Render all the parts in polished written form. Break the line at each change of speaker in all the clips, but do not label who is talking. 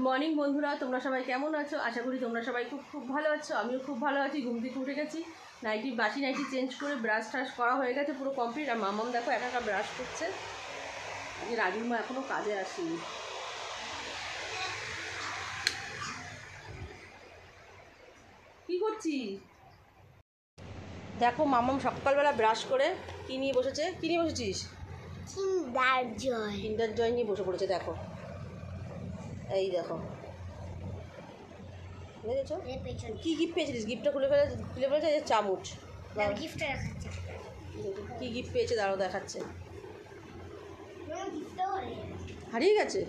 Morning বন্ধুরা, তোমরা সবাই কেমন আছো? আশা করি তোমরা সবাই খুব ভালো আছো। আমিও খুব ভালো আছি। ঘুম থেকে উঠে গেছি, বাসি নাইটি চেঞ্জ করে ব্রাশ ট্রাশ করা হয়ে গেছে, পুরো কমপ্লিট। আর মামাম দেখো একা একা ব্রাশ করছে। আজকে রাজুর মা এখনও কাজে আসেনি। কি করছিস? দেখো মামাম সকালবেলা ব্রাশ করে কি নিয়ে বসেছে। কি নিয়ে বসেছিস? কিন্ডার জয় নিয়ে বসে পড়েছে। দেখো, এই দেখো, দেখেছো কি গিফট পেয়েছিলিস? গিফটটা খুলে ফেলেছে। এই চামচ কি গিফট পেয়েছে দাঁড়াও দেখাচ্ছে। হারিয়ে গেছে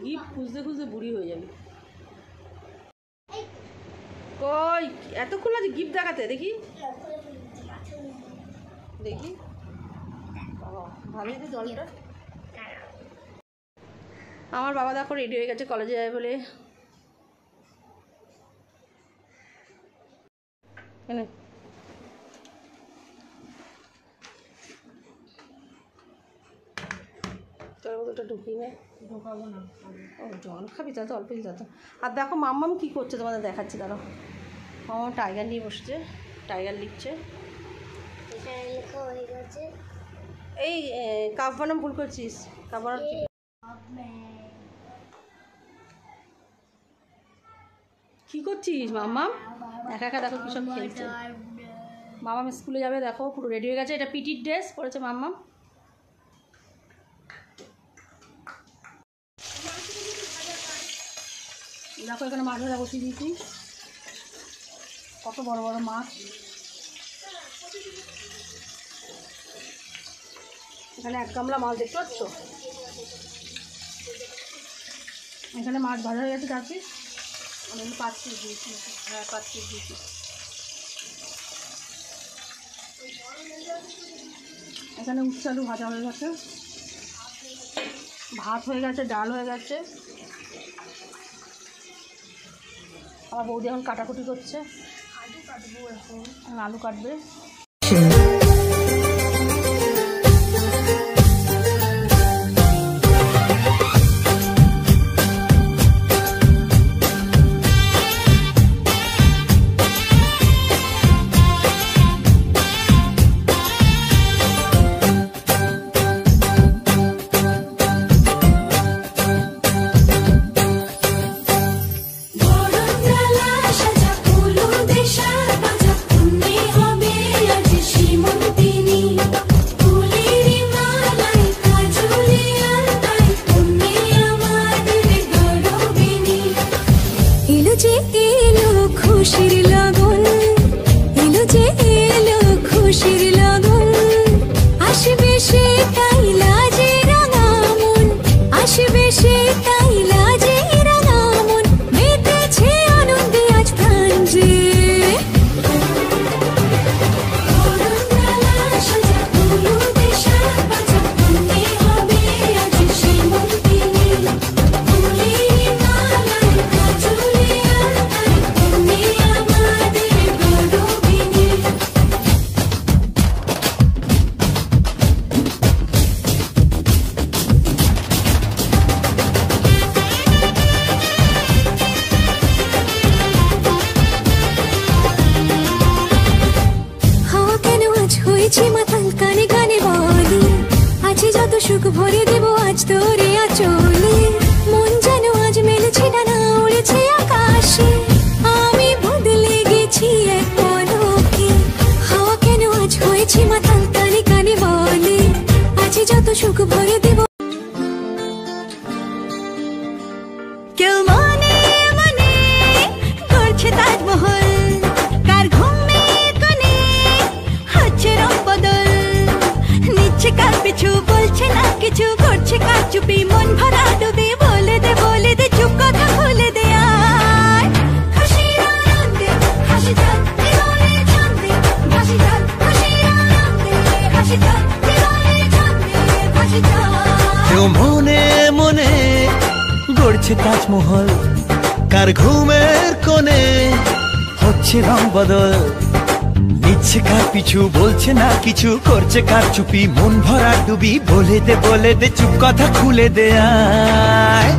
গিফট খুঁজতে খুঁজতে বুড়ি হয়ে যাবে। কই এতক্ষণ আছে গিফট দেখাতে? দেখি দেখি, ভালোই তো জলটা। আমার বাবা দেখো রেডি হয়ে গেছে কলেজে যাবে বলে। তোর বোতলটা ঢুকিয়ে নে। ঢোকাবো না। ও জল খাবি তা তো অল্প দিতে। আর দেখো মাম্মাম কী করছে তোমাদের দেখাচ্ছে। দাঁড়াও, মাম্মাম টাইগার নিয়ে বসছে, টাইগার লিখছে। এই কাপ বানাম ভুল করছিস। কাপ বানাম কি করছিস মাম্মাম? একা একা দেখো কিসব খেলছে। মাম্মাম স্কুলে যাবে, দেখো পুরো রেডি হয়ে গেছে। এটা পিটির ড্রেস পরেছে মাম্মাম। দেখো এখানে মাছ ভাজা বসিয়ে দিয়েছি, কত বড় বড় মাছ। এখানে এক গামলা মাছ দেখতে পাচ্ছ। এখানে মাছ ভাজা হয়ে গেছে 4 পিস। আমি 5 পিস দিয়েছি। হ্যাঁ 5 পিস দিয়েছি। এখানে উচ্ছে আলু ভাজা হয়ে গেছে, ভাত হয়ে গেছে, ডাল হয়ে গেছে। আমার বৌদি এখন কাটাকুটি করছে। আলু কাটবো, এখন আলু কাটবে। সুখ ভরে দেব আজ তোরে আচলে, মন যেন আজ মেলেছে ডানা, উড়েছে আকাশে। আমি বদলে গেছি এক পলকে, হাওয়া কেন আজ হয়েছে মাতাল, কানে কানে বলে আজ যত সুখ ভরে দেব। কেউ মনে মনে করছে তাজমহল, কার ঘুমের কোণে হচ্ছে রং বদল, নিচ্ছে কার পিছু বলছে না কিছু, করছে কার চুপি মন ভরা ডুবে। বলে দে চুপ কথা খুলে দে। আর খুশির আনন্দে হাসি যাক জীবনে ছন্দে ভাসি যাক, খুশির আনন্দে হাসি যাক জীবনে ছন্দে ভাসি যাক। কেউ মনে মনে গড়ছে তাজমহল, কার ঘুমের কোণে হচ্ছে রং বদল,
নিচ্ছে কার পিছু, বলছে না কিছু, করছে কার চুপি, মন ভরা ডুবি। বলে দে চুপ কথা খুলে দে আয়।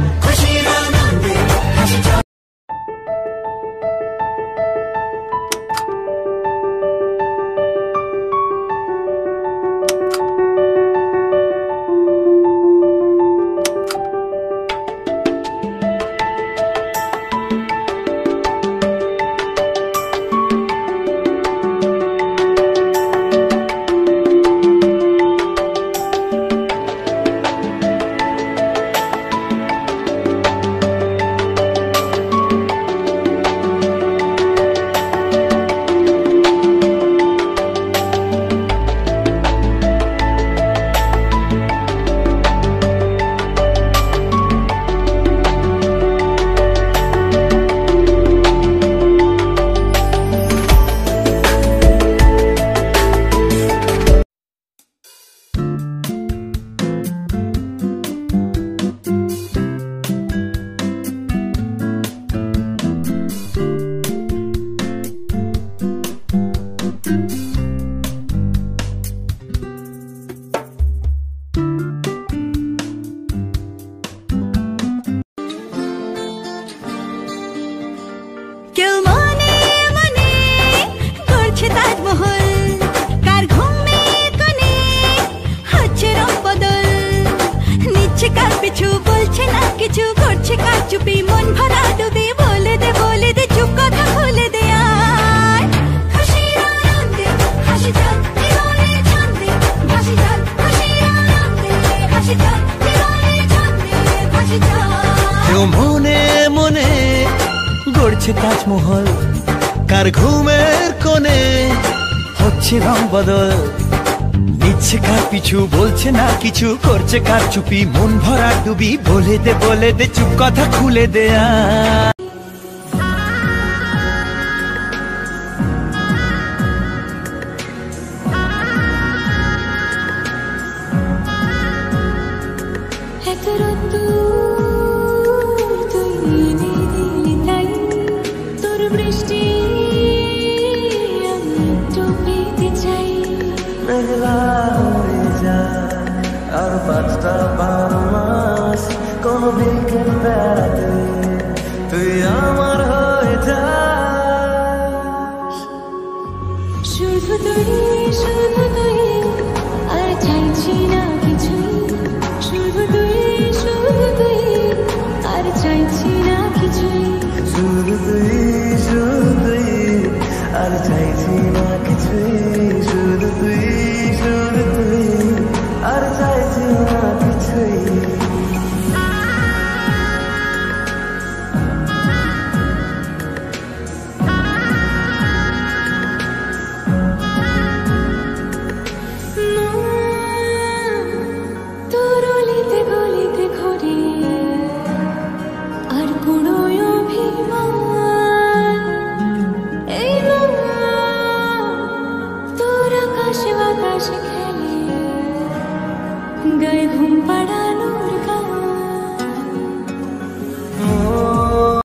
चुपी मन भरा डूबी। बोले दे चुप कथा खुले दे आय। खुशीर आनंदे हासि जान জীবনে ছন্দে ভাসি যান। খুশির আনন্দে হাসি যান জীবনে ছন্দে ভাসি যান।
কেউ মনে মনে গড়ছে তাজমহল, কার ঘুমের কোণে হচ্ছে রং বদল। নিচ্ছে কার পিছু, বলছে না কিছু, করছে কার চুপি, মন ভরা ডুবি। বলে দে চুপ কথা খুলে দে আয়।
আর 5টা 12 মাস কোন বিকেল বেড়াতে তুই আমার হয়ে যাস।
শুধু তুই আর চাইছি না কিছু। শুধু তুই আর চাইছি না কিছু।
শুধু তুই আর চাইছি না কিছু। শুধু তুই আর চাইছি না কিছুই।
তোর অলিতে গলিতে ঘুরি আর কোনো অভিমান। এই তোর আকাশে বাতাসে খেলে গায়ে ঘুম পাড়া।